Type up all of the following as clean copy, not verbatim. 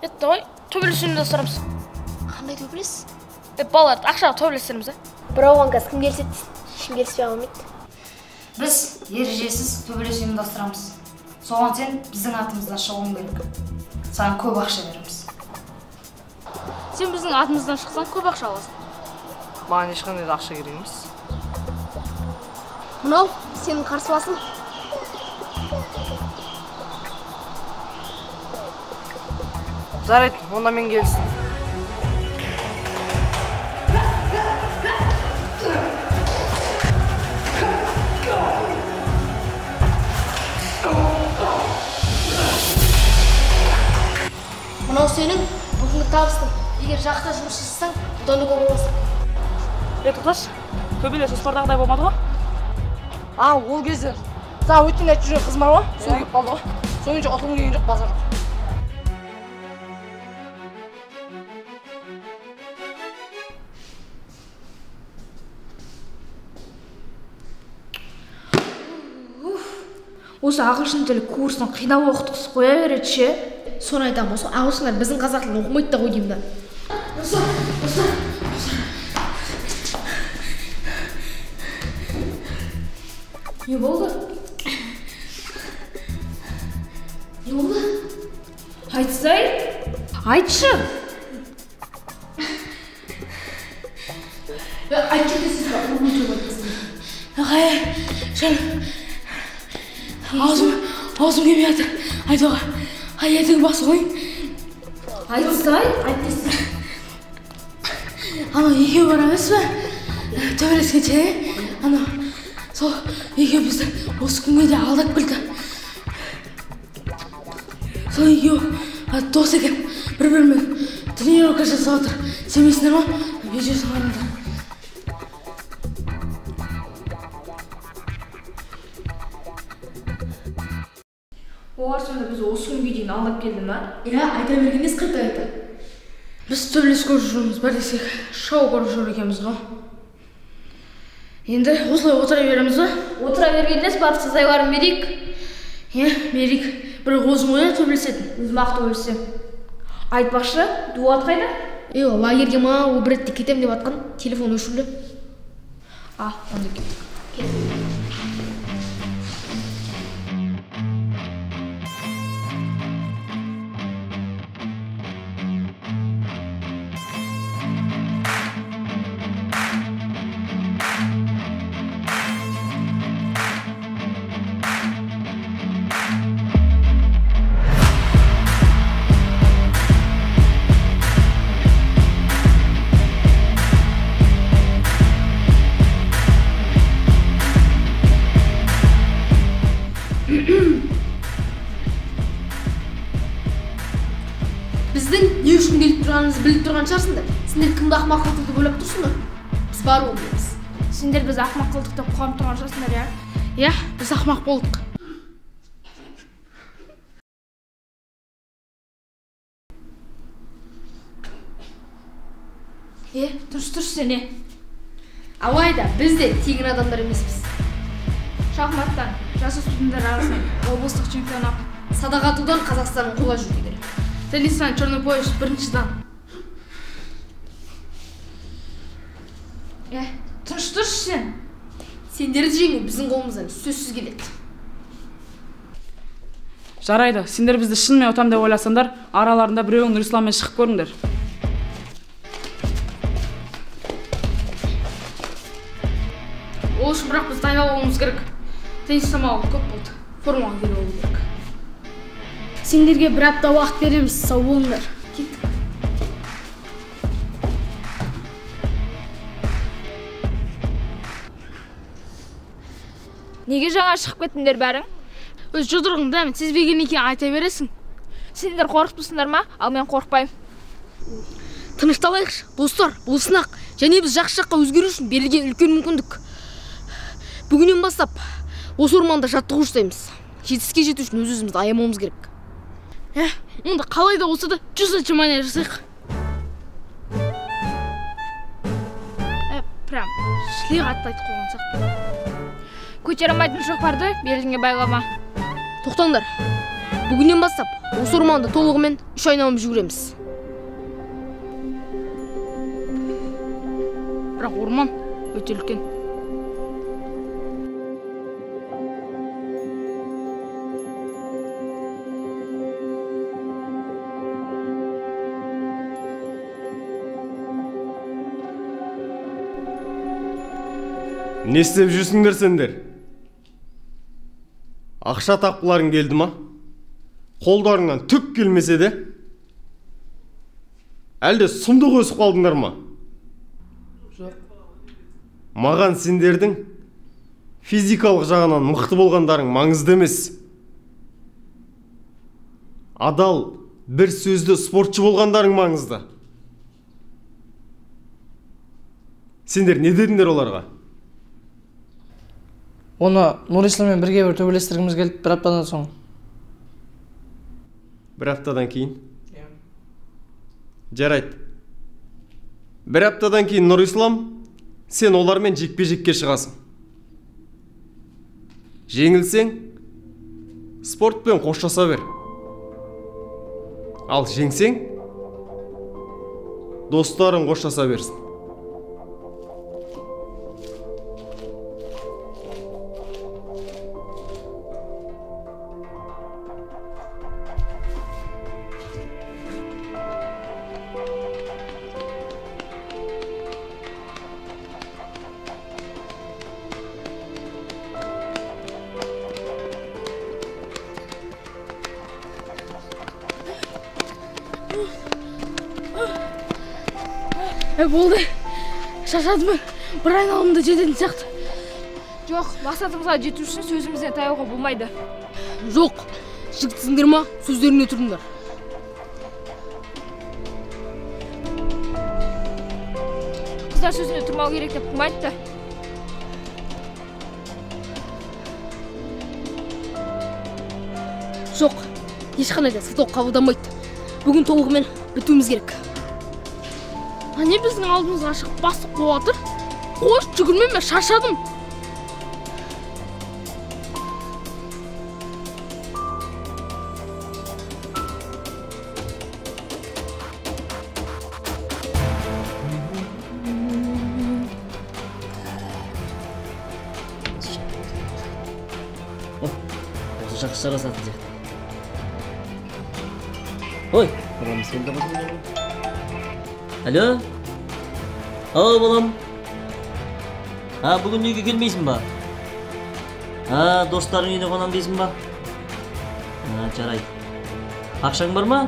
Давай төбелесуімізді сұрамыз. Қандай төбелес? Балаларды ақшаға төбелестеріміз. Бірақ оған қазір кім келсе ешкім келіспей қалмайды. Біз ережесіз төбелес ұйымдастырамыз. Соған сен біздің атымыздан шығуың керек. Саған көп ақша береміз. Сен біздің атымыздан шықсаң, көп ақша аласың. Маған ешқандай да ақша керек емес. Мынау сенің қарсыласың. Жарайды, онда мен келістім. Мынау сенің бүгінгі табыстың. Егер жақта жұмыс жасасаң, бұдан да көп аласың. Тоқташ, төбелес жоспардағыдай болмады ғой? Ол кезде өткен айтып жүрген қыз бар ғой, сол келіп қалды ғой. Соныңша ұтылым келген жоқ, базар жоқ. Осы ағылшын тілі курсын қинап оқытқысы қоя береді ше. Соны айтамын, осы ағылшындар біздің қазақ тілін оқымайды да ғой деймін да. Не болды? Не болды? Айтсай? Айтшы. Айтшы десіз ба, ұлғын жоқ айтпасың. Аузым келмей жатыр. Айтуға. Етің басы ғой. Айтсай? Айт десіз. Екеу барамыз ба? Төбелескенше, сол екеу бізді осы күнге де алдап келді. Сол екеу дос екен, бір-бірімен тренировка жасап отыр. Сенбейсіңдер ма? Видеосын қараңдар. Олар сонда біз осы күнге дейін алдап келді ма? Айта бергенес қайта айта. Біз төбелес көріп жүрміз, бір десек шоу көріп жүр екенбіз ғой. Енді осылай отыра береміз ба? Отыра бергенес барып сазайларын берейік. Берейік. Бір өзің ойна төбелесетін. Өзім ақ төбелесем. Айтпақшы, Дуат қайда? Лагерге ма, ол бір ретте кетем деп атқан, телефон өшірлі. Онда кеттік. Біздің не үшін келіп тұрғанымызды біліп тұрған шығарсыңдар. Сендер кімді ақымақ қылдық деп ойлап тұрсыңдар? Біз бар болмаймыз. Сендер біз ақымақ қылдық деп қуанып тұрған шығарсыңдар, біз ақымақ болдық. Тұрш сен. Алайда, біз де тегін адамдар емеспіз. Шахматтан жасөспірімдер арасынан облыстық чемпионат. Садақ атудан Қазақстанның қола жүлдегері. Теннистен черный пояс бірінші дан. Тұрш сен. Сендерді жеңу біздің қолымыздан сөзсіз келеді. Жарайды, сендер бізді шынымен ұтам деп ойласаңдар, араларында біреуің Нұрисламмен шығып көріңдер. Ол үшін бірақ біз дайындал болуымыз керек. Теннис самалы көп болды. Формаға келіп болу керек. Сендерге бір апта уақыт береміз, сау болыңдар. Кеттік. Неге жаңа шығып кеттіңдер бәрің? Өз жұдырығыңды сезбеген екен айта бересің. Сендер қорқыпсыңдар ма? Ал мен қорықпаймын. Тынышталайықшы, достар, бұл сынақ. Және біз жақсы жаққа өзгеру үшін берілген үлкен мүмкіндік. Бүгіннен бастап осы орманда жаттығу жасаймыз. Жетістікке жету үшін өз-өзімізді аямауымыз керек. Онда қалай да болса да 100 отжимания жасайық. Прям шлиға атты айтып қойған сияқты. Көтере алмайтын шоқпарды беліңе байлама. Тоқтаңдар. Бүгіннен бастап осы орманда толығымен 3 айналым жүгіреміз. Бірақ орман өте үлкен. Не істеп жүрсіңдер сендер? Ақша тапқыларың келді ма? Қолдарыңнан түк келмесе де? Әлде сұмдық өсіп қалдыңдар ма? Жоқ. Маған сендердің физикалық жағынан мықты болғандарың маңызды емес. Адал, бір сөзді спортшы болғандарың маңызды. Сендер не дедіңдер оларға? Оны Нұрисламмен бірге бір төбелестіргіміз келді бір аптадан соң. Бір аптадан кейін? Жарайды. Бір аптадан кейін Нұрислам, сен олармен жекпе-жекке шығасың. Жеңілсең, спортпен қоштаса бер. Ал жеңсең, достарың қоштаса берсін. Болды. Шашадым. Бір айналымда жететін сияқты. Жоқ, мақсатымызға жету үшін сөзімізден таяуға болмайды. Жоқ. Жігітсіңдер ма? Сөздеріңе тұрыңдар. Қыздар сөзіне тұрмау керек деп кім айтты? Жоқ. Ешқандай да сылтау қабылданбайды. Бүгін толығымен бітуіміз керек. Не біздің алдымызға шығып басып қоятыр? Қош, жүгірмейме, шашадым. Осы жақсы жарасатын сияқты. Ой, балам, сен де басың. Алло? Ау, балам. Бүгін үйге келмейсің ба? Достарың үйіне қонам дейсің ба? Жарайды. Ақшаң бар ма?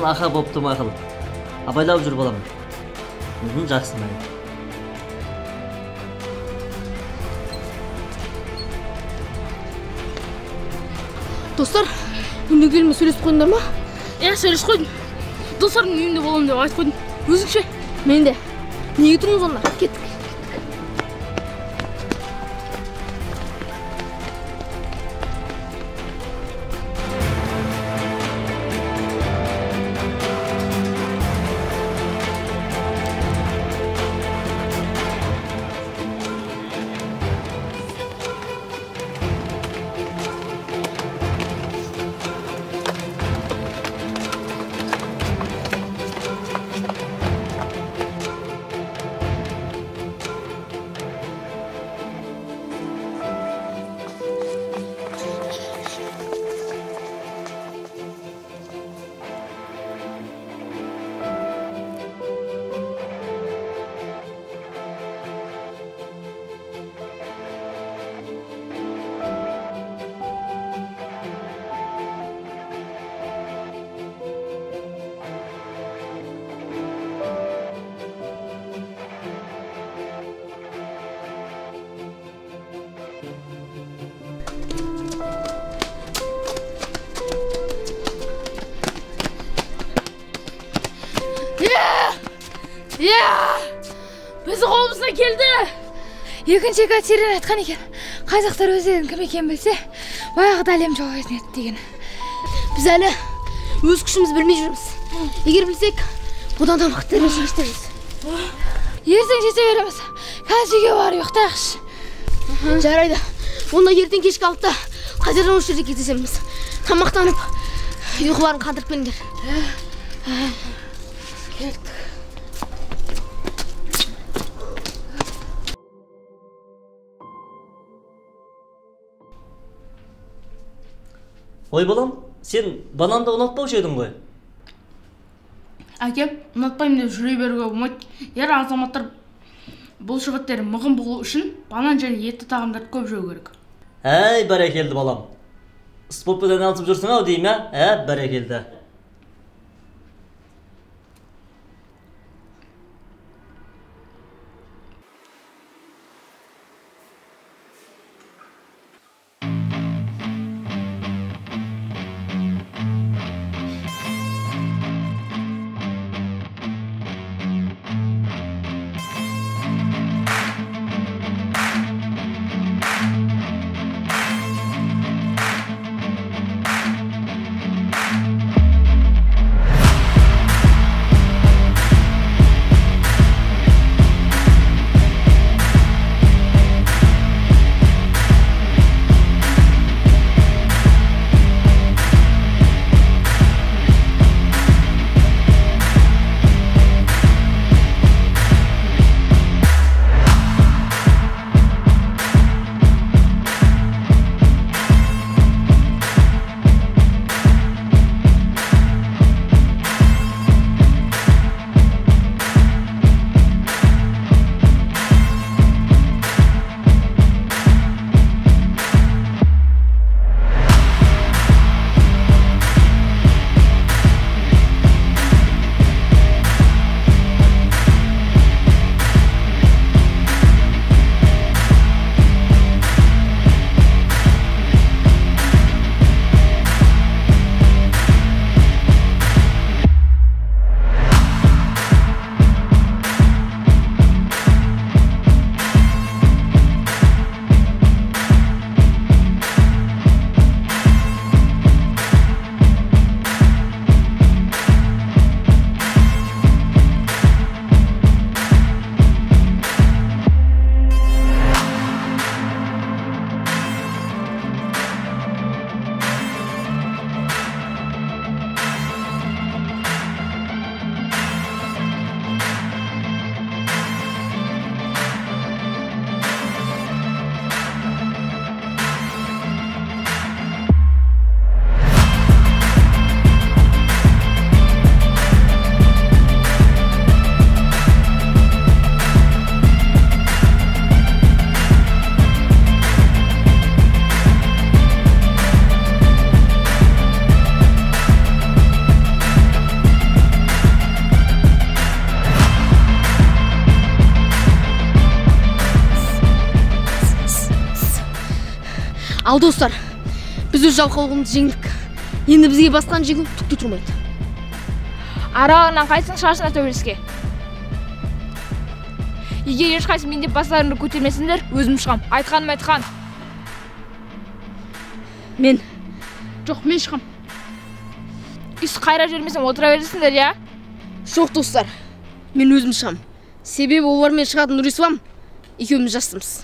Аха, бопты мақұл. Абайлап жүр, балам. Жақсы, мәлі. Достар, үйіне келме сөйлесіп қойыңдар ма? Сөйлесіп қойдым. Достардың үйінде боламын деп айтып қойдым. Өзіңше? Мен де. Неге тұрмыз онда? Кеттік. Бізді қолымыздан келді. Екінші Екатерина айтқан екен. Қазақтар өздерінің кім екенін білсе, баяғыда әлем жауатын еді деген. Біз әлі өз күшімізді білмей жүрміз. Егер білсек, бұдан да мықты дәрежеге жетеміз. Ертең жете береміз. Қазір үйге барып ұйықтайықшы. Жарайды. Онда ертең кешкі 6-та Қайтадан осы жерде кездесеміз. Тамақтанып, ұйқыларын қандырып келіңдер. Келдік. Ой балам, сен бананды ұнатпаушы едің ғой. Әке, ұнатпаймын деп жүре беруге болмайды. Ер азаматтар бұл жігіттер мығым болу үшін банан және етті тағамдарды көп жеу керек. Әй, бәрекелді балам. Спортпен айналысып жүрсің ау деймін, бәрекелді. Ал достар, біз өз жалқаулығымызды жеңдік. Енді бізге басқан жеңу түкте тұрмайды. Арағынан қайсың шашына төбелеске. Егер ешқайсы мен деп бастарыңды көтермесіңдер, өзім шығам. Айтқаным айтқан. Мен. Жоқ, мен шығам. Үс қайра жүрмесем отыра бересіңдер, я? Жоқ достар, мен өзім шығам. Себебі олармен шығатын Нұрислам екеуміз жастымыз.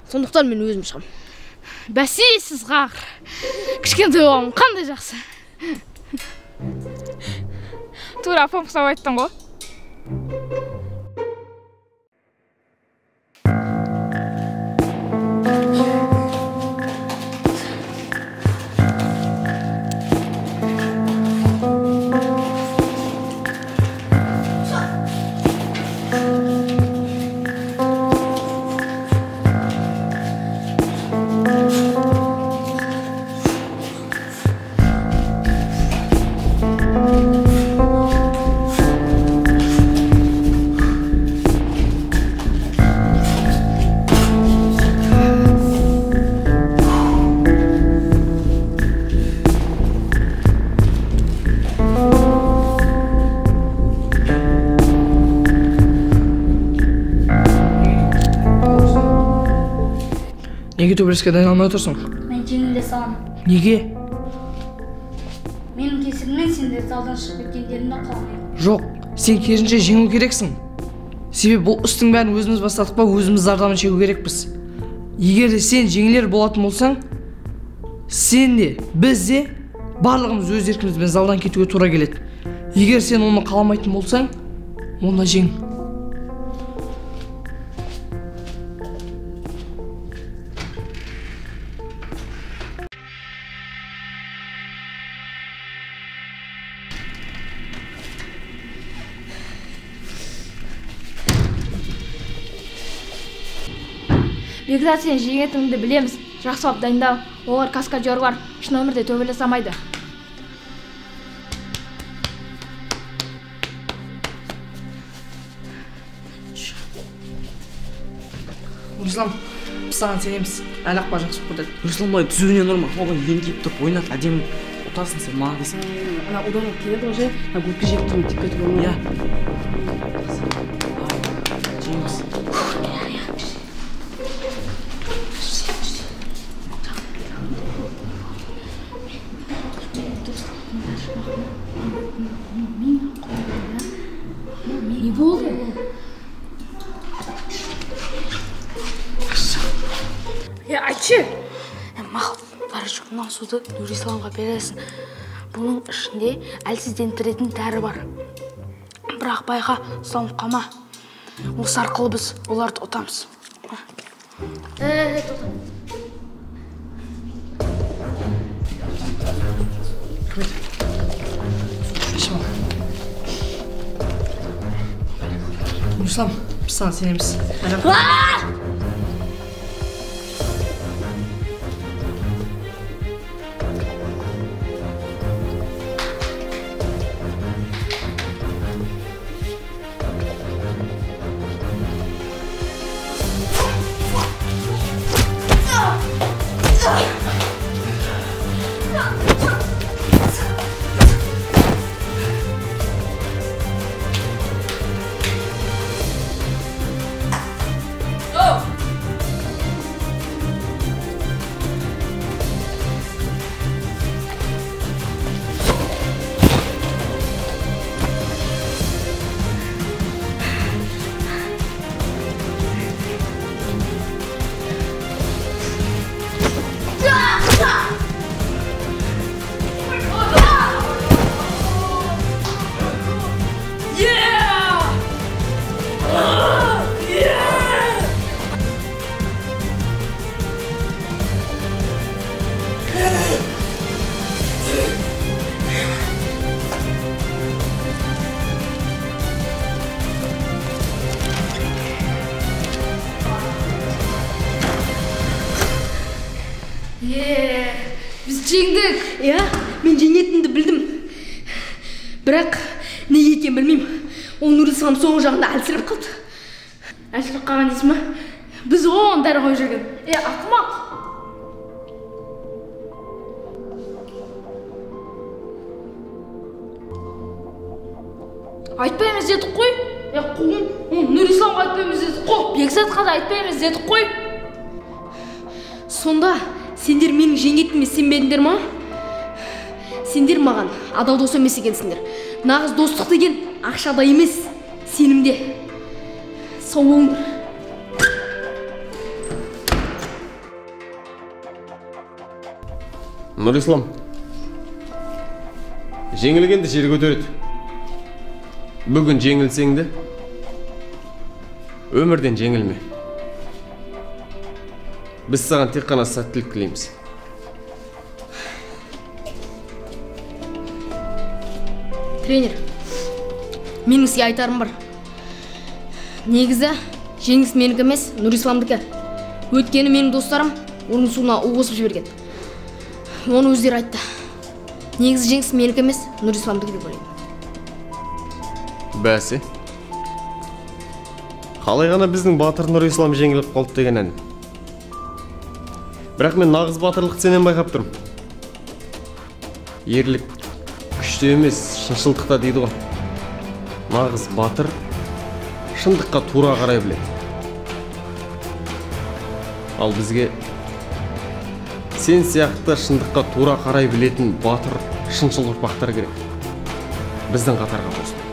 Сондықтан мен өзім шығам. Бәсе, сіз қағыр. Кішкентай болғаным қандай жақсы. Тура апам құсап айттың ғой. Неге төбелеске дайындалмай отырсың? Мен жеңіле салам. Неге? Менің кесірімнен сендер залдан шығып кеткендерінде қалмайым. Жоқ, сен керісінше жеңу керексің. Себебі бұл істің бәрін өзіміз бастадық па, өзіміз зардабын шегу керекпіз. Егер де сен жеңілер болатын болсаң, Сен де, біз де барлығымыз өз еркімізбен залдан кетуге тура келеді. Егер сен оны қаламайтын болсаң, онда жең. Бекзат, сен жеңетіңді білеміз. Жақсылап дайындал. Олар каскадерлар шын өмірде төбелесе алмайды. Нұрислам, біз саған сенеміз. Әлі ақпа жақсы көрдік. Нұрисламбай түзуінен ұрма. Оған еңкейіп тұрып ойнат, әдемі ұтарсың сен маған десең. Ана одан келеді уже. Өткізіп тұрмын, тек кетіп болмай. Иә. Жеңіс. Не болды? Айтшы! Мақұл, Барышық, мына суды Нұрисламға бересің. Бұның ішінде әлсіздендіретін дәрі бар. Бірақ байға салып қалма. Осы арқылы біз оларды ұтамыз. Нұрислам, біз саған сенеміз. Біз жеңдік. Иә, мен жеңетінді білдім. Бірақ неге екен білмеймін. Ол Нұрислам соңғы жағында әлсіреп қалды. Әлсіреп қалған дейсің ме? Біз оған дәрі қойып жүрген. Ақымақ. Айтпаймыз дедік қой. Қуғын, Нұрисламға айтпаймыз дедік қой. Бекзатқа да айтпаймыз дедік қой. Сонда сендер менің жеңетіме сенбедіңдер ма? Сендер маған адал дос емес екенсіңдер. Нағыз достық деген ақшада емес, сенімде. Сау болыңдар. Нұрислам, жеңілгенді жер көтереді. Бүгін жеңілсең де өмірден жеңілме. Біз саған тек қана сәттілік тілейміз. Тренер, менің сізге айтарым бар. Негізі жеңіс менікі емес, Нұрисламдікі. Өткені менің достарым оның суына у қосып жіберген. Оны өздері айтты. Негізі жеңіс менікі емес, Нұрисламдікі деп ойлаймын. Бәсе, қалай ғана біздің батыр Нұрислам жеңіліп қалды деген ән. Бірақ мен нағыз батырлық сенен байқап тұрмын. Ерлік күште емес, шыншылдықта дейді ғой. Нағыз батыр шындыққа тура қарай біледі. Ал бізге сен сияқты шындыққа тура қарай білетін батыр шыншыл ұрпақтар керек. Біздің қатарға қосыл.